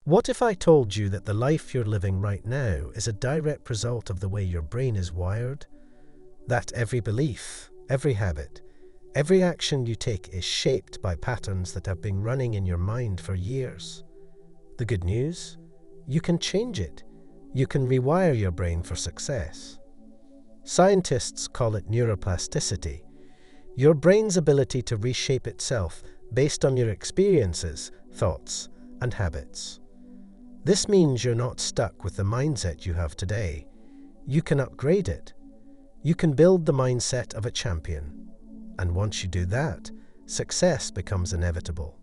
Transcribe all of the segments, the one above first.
What if I told you that the life you're living right now is a direct result of the way your brain is wired? That every belief, every habit, every action you take is shaped by patterns that have been running in your mind for years. The good news? You can change it. You can rewire your brain for success. Scientists call it neuroplasticity, your brain's ability to reshape itself based on your experiences, thoughts, and habits. This means you're not stuck with the mindset you have today. You can upgrade it. You can build the mindset of a champion. And once you do that, success becomes inevitable.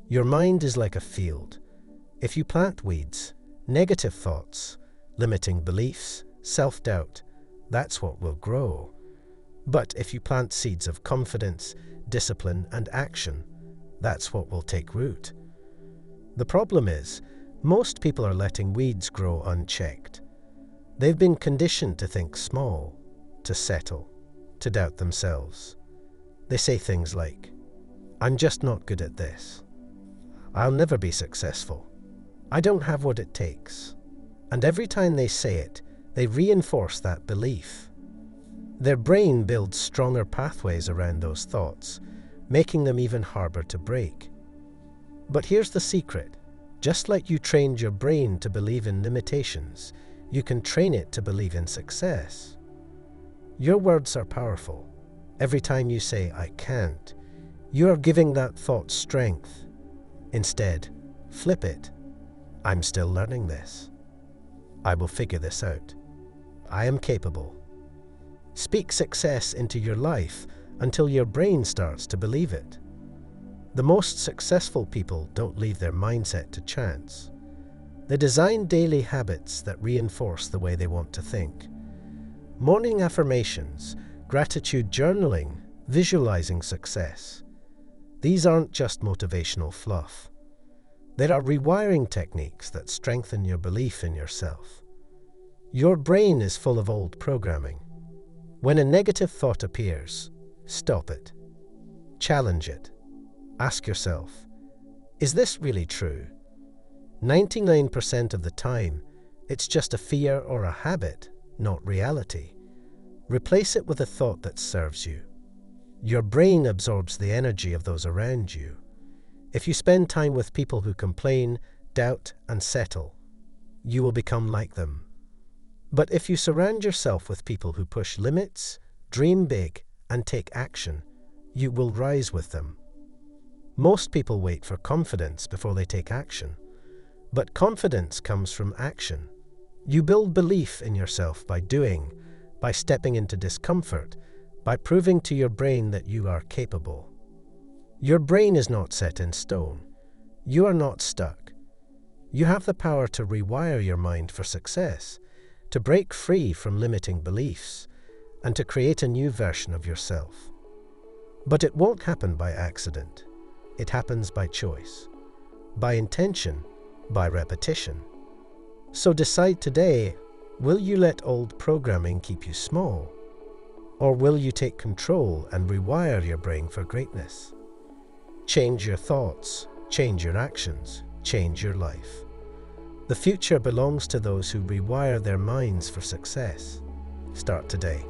Your mind is like a field. If you plant weeds, negative thoughts, limiting beliefs, self-doubt, that's what will grow. But if you plant seeds of confidence, discipline, and action, that's what will take root. The problem is, most people are letting weeds grow unchecked. They've been conditioned to think small, to settle, to doubt themselves. They say things like, "I'm just not good at this. I'll never be successful. I don't have what it takes." And every time they say it, they reinforce that belief. Their brain builds stronger pathways around those thoughts, making them even harder to break. But here's the secret. Just like you trained your brain to believe in limitations, you can train it to believe in success. Your words are powerful. Every time you say, "I can't," you are giving that thought strength. Instead, flip it. "I'm still learning this. I will figure this out. I am capable." Speak success into your life until your brain starts to believe it. The most successful people don't leave their mindset to chance. They design daily habits that reinforce the way they want to think. Morning affirmations, gratitude journaling, visualizing success. These aren't just motivational fluff. There are rewiring techniques that strengthen your belief in yourself. Your brain is full of old programming. When a negative thought appears, stop it. Challenge it. Ask yourself, is this really true? 99% of the time, it's just a fear or a habit, not reality. Replace it with a thought that serves you. Your brain absorbs the energy of those around you. If you spend time with people who complain, doubt, and settle, you will become like them. But if you surround yourself with people who push limits, dream big, and take action, you will rise with them. Most people wait for confidence before they take action. But confidence comes from action. You build belief in yourself by doing, by stepping into discomfort, by proving to your brain that you are capable. Your brain is not set in stone. You are not stuck. You have the power to rewire your mind for success, to break free from limiting beliefs, and to create a new version of yourself. But it won't happen by accident. It happens by choice, by intention, by repetition. So decide today, will you let old programming keep you small? Or will you take control and rewire your brain for greatness? Change your thoughts, change your actions, change your life. The future belongs to those who rewire their minds for success. Start today.